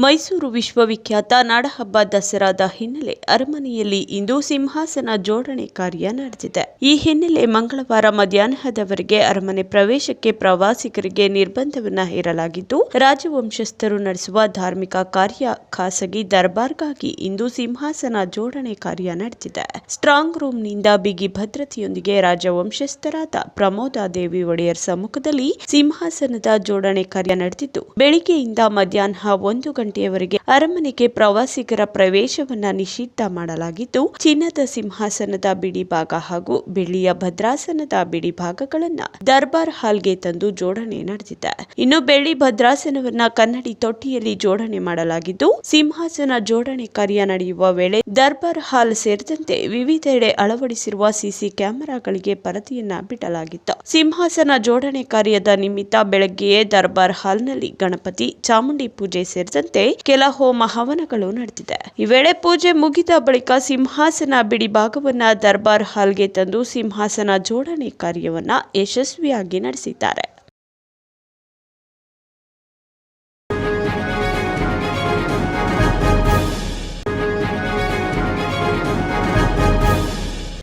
ಮೈಸೂರು ವಿಶ್ವವಿಖ್ಯಾತ ನಾಡಹಬ್ಬ ದಸರಾದ ಹಿನ್ನೆಲೆ ಅರಮನೆಯಲ್ಲಿ ಇಂದು ಸಿಂಹಾಸನ ಜೋಡಣೆ ಕಾರ್ಯ ನಡೆದಿದೆ. ಈ ಹಿನ್ನೆಲೆ ಮಂಗಳವಾರ ಮಧ್ಯಾಹ್ನದವರೆಗೆ ಅರಮನೆ ಪ್ರವೇಶಕ್ಕೆ ಪ್ರವಾಸಿಗರಿಗೆ ನಿರ್ಬಂಧವನ್ನು ಹೇರಲಾಗಿದ್ದು, ರಾಜವಂಶಸ್ಥರು ನಡೆಸುವ ಧಾರ್ಮಿಕ ಕಾರ್ಯ, ಖಾಸಗಿ ದರ್ಬಾರ್ಗಾಗಿ ಇಂದು ಸಿಂಹಾಸನ ಜೋಡಣೆ ಕಾರ್ಯ ನಡೆದಿದೆ. ಸ್ಟ್ರಾಂಗ್ ರೂಂನಿಂದ ಬಿಗಿ ಭದ್ರತೆಯೊಂದಿಗೆ ರಾಜವಂಶಸ್ಥರಾದ ಪ್ರಮೋದಾದೇವಿ ಒಡೆಯರ್ ಸಮ್ಮುಖದಲ್ಲಿ ಸಿಂಹಾಸನದ ಜೋಡಣೆ ಕಾರ್ಯ ನಡೆದಿದ್ದು, ಬೆಳಿಗ್ಗೆಯಿಂದ ಮಧ್ಯಾಹ್ನ 1 ಗಂಟೆಯವರೆಗೆ ಅರಮನೆಗೆ ಪ್ರವಾಸಿಗರ ಪ್ರವೇಶವನ್ನ ನಿಷಿದ್ಧ ಮಾಡಲಾಗಿದ್ದು, ಚಿನ್ನದ ಸಿಂಹಾಸನದ ಬಿಡಿ ಭಾಗ ಹಾಗೂ ಬೆಳ್ಳಿಯ ಭದ್ರಾಸನದ ಬಿಡಿ ಭಾಗಗಳನ್ನ ದರ್ಬಾರ್ ಹಾಲ್ಗೆ ತಂದು ಜೋಡಣೆ ನಡೆದಿದೆ. ಇನ್ನು ಬೆಳ್ಳಿ ಭದ್ರಾಸನವನ್ನ ಕನ್ನಡಿ ತೊಟ್ಟಿಯಲ್ಲಿ ಜೋಡಣೆ ಮಾಡಲಾಗಿದ್ದು, ಸಿಂಹಾಸನ ಜೋಡಣೆ ಕಾರ್ಯ ನಡೆಯುವ ವೇಳೆ ದರ್ಬಾರ್ ಹಾಲ್ ಸೇರಿದಂತೆ ವಿವಿಧೆಡೆ ಅಳವಡಿಸಿರುವ ಸಿಸಿ ಕ್ಯಾಮೆರಾಗಳಿಗೆ ಪರದೆಯನ್ನ ಬಿಡಲಾಗಿತ್ತು. ಸಿಂಹಾಸನ ಜೋಡಣೆ ಕಾರ್ಯದ ನಿಮಿತ್ತ ಬೆಳಗ್ಗೆಯೇ ದರ್ಬಾರ್ ಹಾಲ್ನಲ್ಲಿ ಗಣಪತಿ, ಚಾಮುಂಡಿ ಪೂಜೆ ಸೇರಿದಂತೆ ಕೆಲ ಹೋಮ ಹವನಗಳು ನಡೆದಿದೆ. ಈ ವೇಳೆ ಪೂಜೆ ಮುಗಿದ ಬಳಿಕ ಸಿಂಹಾಸನ ಬಿಡಿ ಭಾಗವನ್ನ ದರ್ಬಾರ್ ಹಾಲ್ಗೆ ತಂದು ಸಿಂಹಾಸನ ಜೋಡಣೆ ಕಾರ್ಯವನ್ನ ಯಶಸ್ವಿಯಾಗಿ ನಡೆಸಿದ್ದಾರೆ.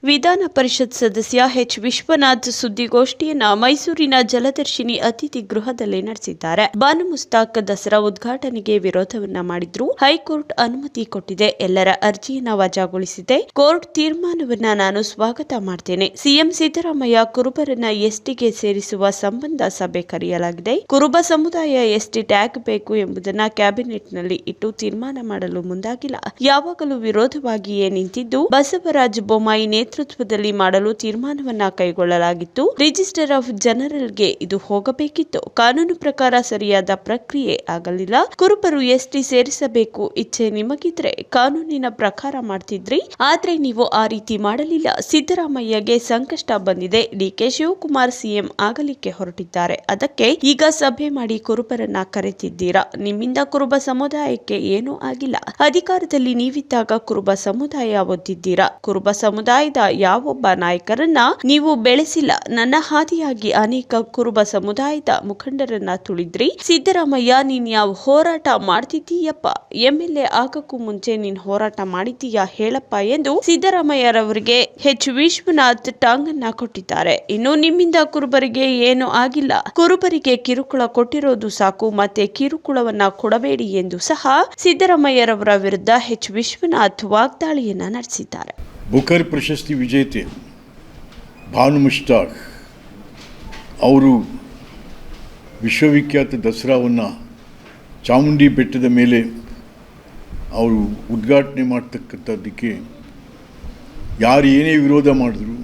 ವಿಧಾನ ಪರಿಷತ್ ಸದಸ್ಯ ಎಚ್ ವಿಶ್ವನಾಥ್ ಸುದ್ದಿಗೋಷ್ಠಿಯನ್ನ ಮೈಸೂರಿನ ಜಲದರ್ಶಿನಿ ಅತಿಥಿ ಗೃಹದಲ್ಲಿ ನಡೆಸಿದ್ದಾರೆ. ಬಾನು ಮುಸ್ತಾಕ್ ದಸರಾ ಉದ್ಘಾಟನೆಗೆ ವಿರೋಧವನ್ನ ಮಾಡಿದ್ರು. ಹೈಕೋರ್ಟ್ ಅನುಮತಿ ಕೊಟ್ಟಿದೆ. ಎಲ್ಲರ ಅರ್ಜಿಯನ್ನ ವಜಾಗೊಳಿಸಿದೆ. ಕೋರ್ಟ್ ತೀರ್ಮಾನವನ್ನ ನಾನು ಸ್ವಾಗತ ಮಾಡ್ತೇನೆ. ಸಿಎಂ ಸಿದ್ದರಾಮಯ್ಯ ಕುರುಬರನ್ನ ಎಸ್ಟಿಗೆ ಸೇರಿಸುವ ಸಂಬಂಧ ಸಭೆ ಕರೆಯಲಾಗಿದೆ. ಕುರುಬ ಸಮುದಾಯ ಎಸ್ಟಿ ಟ್ಯಾಗ್ ಬೇಕು ಎಂಬುದನ್ನ ಕ್ಯಾಬಿನೆಟ್ನಲ್ಲಿ ಇಟ್ಟು ತೀರ್ಮಾನ ಮಾಡಲು ಮುಂದಾಗಿಲ್ಲ. ಯಾವಾಗಲೂ ವಿರೋಧವಾಗಿಯೇ ನಿಂತಿದ್ದು, ಬಸವರಾಜ ಬೊಮ್ಮಾಯಿ ನೇತೃತ್ವದಲ್ಲಿ ಮಾಡಲು ತೀರ್ಮಾನವನ್ನ ಕೈಗೊಳ್ಳಲಾಗಿತ್ತು. ರಿಜಿಸ್ಟರ್ ಆಫ್ ಜನರಲ್ಗೆ ಇದು ಹೋಗಬೇಕಿತ್ತು. ಕಾನೂನು ಪ್ರಕಾರ ಸರಿಯಾದ ಪ್ರಕ್ರಿಯೆ ಆಗಲಿಲ್ಲ. ಕುರುಬರು ಎಸ್ಟಿ ಸೇರಿಸಬೇಕು ಇಚ್ಛೆ ನಿಮಗಿದ್ರೆ ಕಾನೂನಿನ ಪ್ರಕಾರ ಮಾಡ್ತಿದ್ರಿ. ಆದ್ರೆ ನೀವು ಆ ರೀತಿ ಮಾಡಲಿಲ್ಲ. ಸಿದ್ದರಾಮಯ್ಯಗೆ ಸಂಕಷ್ಟ ಬಂದಿದೆ. ಡಿಕೆ ಶಿವಕುಮಾರ್ ಸಿಎಂ ಆಗಲಿಕ್ಕೆ ಹೊರಟಿದ್ದಾರೆ. ಅದಕ್ಕೆ ಈಗ ಸಭೆ ಮಾಡಿ ಕುರುಬರನ್ನ ಕರೆತಿದ್ದೀರಾ. ನಿಮ್ಮಿಂದ ಕುರುಬ ಸಮುದಾಯಕ್ಕೆ ಏನೂ ಆಗಿಲ್ಲ. ಅಧಿಕಾರದಲ್ಲಿ ನೀವಿದ್ದಾಗ ಕುರುಬ ಸಮುದಾಯ ಒದ್ದಿದ್ದೀರಾ. ಕುರುಬ ಸಮುದಾಯದ ಯಾವೊಬ್ಬ ನಾಯಕರನ್ನ ನೀವು ಬೆಳೆಸಿಲ್ಲ. ನನ್ನ ಹಾದಿಯಾಗಿ ಅನೇಕ ಕುರುಬ ಸಮುದಾಯದ ಮುಖಂಡರನ್ನ ತುಳಿದ್ರಿ. ಸಿದ್ದರಾಮಯ್ಯ, ನೀನ್ ಯಾವ ಹೋರಾಟ ಮಾಡ್ತಿದ್ದೀಯಪ್ಪ? ಎಂಎಲ್ಎ ಆಗಕ್ಕೂ ಮುಂಚೆ ನೀನ್ ಹೋರಾಟ ಮಾಡಿದ್ದೀಯಾ ಹೇಳಪ್ಪ ಎಂದು ಸಿದ್ದರಾಮಯ್ಯರವರಿಗೆ ಎಚ್ ವಿಶ್ವನಾಥ್ ಟಾಂಗನ್ನ ಕೊಟ್ಟಿದ್ದಾರೆ. ಇನ್ನು ನಿಮ್ಮಿಂದ ಕುರುಬರಿಗೆ ಏನೂ ಆಗಿಲ್ಲ. ಕುರುಬರಿಗೆ ಕಿರುಕುಳ ಕೊಟ್ಟಿರೋದು ಸಾಕು, ಮತ್ತೆ ಕಿರುಕುಳವನ್ನ ಕೊಡಬೇಡಿ ಎಂದು ಸಹ ಸಿದ್ದರಾಮಯ್ಯರವರ ವಿರುದ್ಧ ಎಚ್ ವಿಶ್ವನಾಥ್ ವಾಗ್ದಾಳಿಯನ್ನ ನಡೆಸಿದ್ದಾರೆ. ಬುಕರ್ ಪ್ರಶಸ್ತಿ ವಿಜೇತೆ ಬಾನು ಮುಷ್ತಾಕ್ ಅವರು ವಿಶ್ವವಿಖ್ಯಾತ ದಸರಾವನ್ನು ಚಾಮುಂಡಿ ಬೆಟ್ಟದ ಮೇಲೆ ಅವರು ಉದ್ಘಾಟನೆ ಮಾಡ್ತಕ್ಕಂಥದ್ದಕ್ಕೆ ಯಾರು ಏನೇ ವಿರೋಧ ಮಾಡಿದ್ರು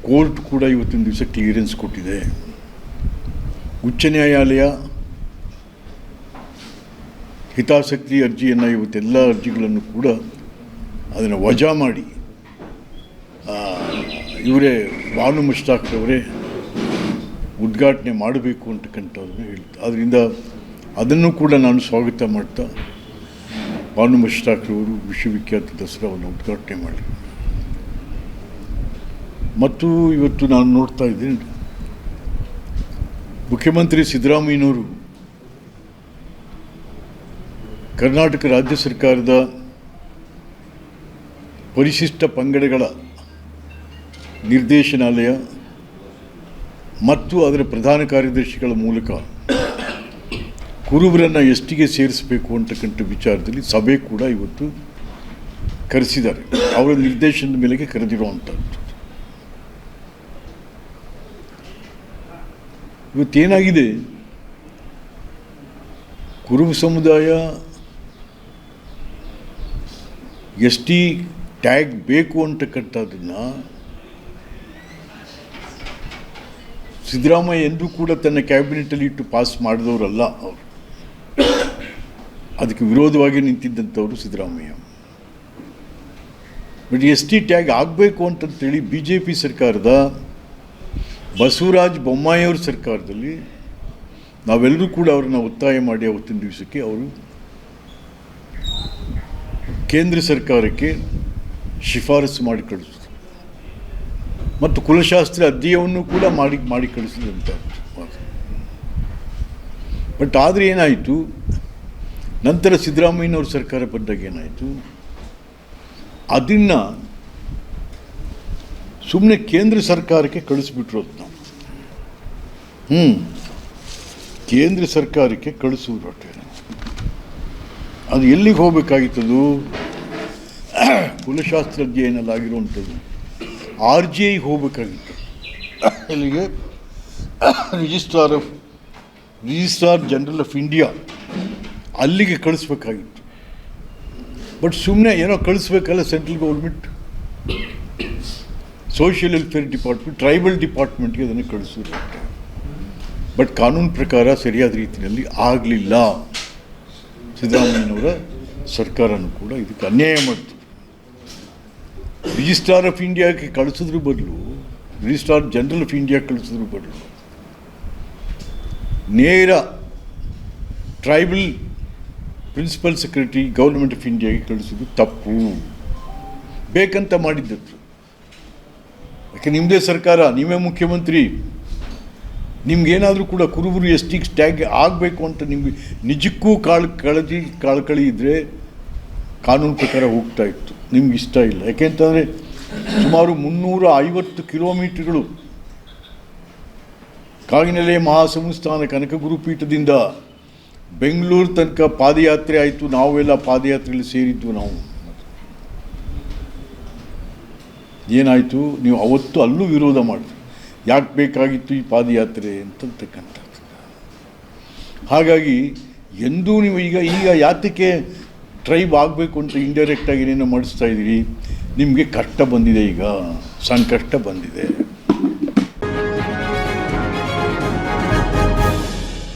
ಕೋರ್ಟ್ ಕೂಡ ಇವತ್ತಿನ ದಿವಸ ಕ್ಲಿಯರೆನ್ಸ್ ಕೊಟ್ಟಿದೆ. ಉಚ್ಚ ನ್ಯಾಯಾಲಯ ಹಿತಾಸಕ್ತಿ ಅರ್ಜಿಯನ್ನು ಇವತ್ತೆಲ್ಲ ಅರ್ಜಿಗಳನ್ನು ಕೂಡ ಅದನ್ನು ವಜಾ ಮಾಡಿ ಇವರೇ ಬಾನು ಮುಷ್ತಾಕ್ರವರೇ ಉದ್ಘಾಟನೆ ಮಾಡಬೇಕು ಅಂತಕ್ಕಂಥದ್ದನ್ನು ಹೇಳ್ತಾರೆ. ಆದ್ದರಿಂದ ಅದನ್ನು ಕೂಡ ನಾನು ಸ್ವಾಗತ ಮಾಡ್ತಾ ಬಾನು ಮುಷ್ತಾಕ್ರವರು ವಿಶ್ವವಿಖ್ಯಾತ ದಸರಾವನ್ನು ಉದ್ಘಾಟನೆ ಮಾಡಿ. ಮತ್ತು ಇವತ್ತು ನಾನು ನೋಡ್ತಾ ಇದ್ದೀನಿ, ಮುಖ್ಯಮಂತ್ರಿ ಸಿದ್ದರಾಮಯ್ಯನವರು ಕರ್ನಾಟಕ ರಾಜ್ಯ ಸರ್ಕಾರದ ಪರಿಶಿಷ್ಟ ಪಂಗಡಗಳ ನಿರ್ದೇಶನಾಲಯ ಮತ್ತು ಅದರ ಪ್ರಧಾನ ಕಾರ್ಯದರ್ಶಿಗಳ ಮೂಲಕ ಕುರುಬರನ್ನು ಎಸ್ಟಿಗೆ ಸೇರಿಸಬೇಕು ಅಂತಕ್ಕಂಥ ವಿಚಾರದಲ್ಲಿ ಸಭೆ ಕೂಡ ಇವತ್ತು ಕರೆಸಿದ್ದಾರೆ. ಅವರ ನಿರ್ದೇಶನದ ಮೇಲೆಗೆ ಕರೆದಿರುವಂಥದ್ದು. ಇವತ್ತೇನಾಗಿದೆ, ಕುರುಬ ಸಮುದಾಯ ಎಸ್ಟಿ ಟ್ಯಾಗ್ ಬೇಕು ಅಂತಕ್ಕಂಥದ್ದನ್ನು ಸಿದ್ದರಾಮಯ್ಯ ಎಂದೂ ಕೂಡ ತನ್ನ ಕ್ಯಾಬಿನೆಟಲ್ಲಿ ಇಟ್ಟು ಪಾಸ್ ಮಾಡಿದವರಲ್ಲ. ಅವರು ಅದಕ್ಕೆ ವಿರೋಧವಾಗಿ ನಿಂತಿದ್ದಂಥವರು ಸಿದ್ದರಾಮಯ್ಯ. ಬಟ್ ಎಸ್ಟಿ ಟ್ಯಾಗ್ ಆಗಬೇಕು ಅಂತಂತೇಳಿ BJP ಸರ್ಕಾರದ ಬಸವರಾಜ ಬೊಮ್ಮಾಯಿಯವ್ರ ಸರ್ಕಾರದಲ್ಲಿ ನಾವೆಲ್ಲರೂ ಕೂಡ ಅವ್ರನ್ನ ಒತ್ತಾಯ ಮಾಡಿ ಅವತ್ತಿನ ದಿವಸಕ್ಕೆ ಅವರು ಕೇಂದ್ರ ಸರ್ಕಾರಕ್ಕೆ ಶಿಫಾರಸು ಮಾಡಿ ಕಳಿಸಿದ್ರು ಮತ್ತು ಕುಲಶಾಸ್ತ್ರ ಅಧ್ಯಯನವನ್ನು ಕೂಡ ಮಾಡಿ ಕಳಿಸಿದಂಥ. ಬಟ್ ಆದರೆ ಏನಾಯಿತು, ನಂತರ ಸಿದ್ದರಾಮಯ್ಯನವ್ರ ಸರ್ಕಾರ ಬಂದಾಗ ಏನಾಯಿತು, ಅದನ್ನು ಸುಮ್ಮನೆ ಕೇಂದ್ರ ಸರ್ಕಾರಕ್ಕೆ ಕಳಿಸ್ಬಿಟ್ರು ಅದನ್ನ. ಕೇಂದ್ರ ಸರ್ಕಾರಕ್ಕೆ ಕಳಿಸ್ಬಿಟ್ರೆ ಅದು ಎಲ್ಲಿಗೆ ಹೋಗಬೇಕಾಗಿತ್ತದು? ಕುಲಶಾಸ್ತ್ರ ಅಧ್ಯಯನಲ್ಲಾಗಿರುವಂಥದ್ದು RGI ಹೋಗಬೇಕಾಗಿತ್ತು. ಇಲ್ಲಿಗೆ ರಿಜಿಸ್ಟ್ರಾರ್ ಜನರಲ್ ಆಫ್ ಇಂಡಿಯಾ ಅಲ್ಲಿಗೆ ಕಳಿಸ್ಬೇಕಾಗಿತ್ತು. ಬಟ್ ಸುಮ್ಮನೆ ಏನೋ ಕಳಿಸ್ಬೇಕಲ್ಲ, central government social welfare department, tribal ಡಿಪಾರ್ಟ್ಮೆಂಟ್ಗೆ ಅದನ್ನು ಕಳಿಸಿದ್ರು. ಬಟ್ ಕಾನೂನು ಪ್ರಕಾರ ಸರಿಯಾದ ರೀತಿಯಲ್ಲಿ ಆಗಲಿಲ್ಲ. ಸಿದ್ದರಾಮಯ್ಯನವರ ಸರ್ಕಾರನೂ ಕೂಡ ಇದಕ್ಕೆ ಅನ್ಯಾಯ ಮಾಡ್ತು. ರಿಜಿಸ್ಟ್ರಾರ್ ಆಫ್ ಇಂಡಿಯಾಕ್ಕೆ ಕಳಿಸಿದ್ರು ಬದಲು, ರಿಜಿಸ್ಟ್ರಾರ್ ಜನರಲ್ ಆಫ್ ಇಂಡಿಯಾ ಕಳಿಸಿದ್ರು ಬದಲು ನೇರ tribal principal secretary government of ಇಂಡಿಯಾಗೆ ಕಳಿಸೋದು ತಪ್ಪು. ಬೇಕಂತ ಮಾಡಿದ್ದದ್ದು. ಯಾಕೆ ನಿಮ್ಮದೇ ಸರ್ಕಾರ, ನೀವೇ ಮುಖ್ಯಮಂತ್ರಿ, ನಿಮ್ಗೇನಾದರೂ ಕೂಡ ಕುರುಬರು ST ಟ್ಯಾಗ್ ಆಗಬೇಕು ಅಂತ ನಿಮಗೆ ನಿಜಕ್ಕೂ ಕಳಕಳಿ ಇದ್ದರೆ ಕಾನೂನು ಪ್ರಕಾರ ಹೋಗ್ತಾ ಇತ್ತು. ನಿಮ್ಗೆ ಇಷ್ಟ ಇಲ್ಲ. ಯಾಕೆಂತಂದರೆ ಸುಮಾರು 350 ಕಿಲೋಮೀಟರ್ಗಳು ಕಾಗಿನೆಲೆ ಮಹಾಸಂಸ್ಥಾನ ಕನಕ ಗುರುಪೀಠದಿಂದ ಬೆಂಗಳೂರು ತನಕ ಪಾದಯಾತ್ರೆ ಆಯಿತು. ನಾವೆಲ್ಲ ಪಾದಯಾತ್ರೆಯಲ್ಲಿ ಸೇರಿದ್ವು. ನಾವು ಏನಾಯಿತು, ನೀವು ಅವತ್ತು ಅಲ್ಲೂ ವಿರೋಧ ಮಾಡಿದ್ರಿ. ಯಾಕೆ ಬೇಕಾಗಿತ್ತು ಈ ಪಾದಯಾತ್ರೆ ಅಂತಕ್ಕಂಥದ್ದು. ಹಾಗಾಗಿ ಎಂದೂ ನೀವು ಈಗ ಯಾತಕ್ಕೆ ಟ್ರೈಬ್ ಆಗಬೇಕು ಅಂತ ಇಂಡೈರೆಕ್ಟಾಗಿ ಏನೇನೋ ಮಾಡಿಸ್ತಾ ಇದ್ದೀರಿ. ನಿಮಗೆ ಕಷ್ಟ ಬಂದಿದೆ, ಈಗ ಸಂಕಷ್ಟ ಬಂದಿದೆ.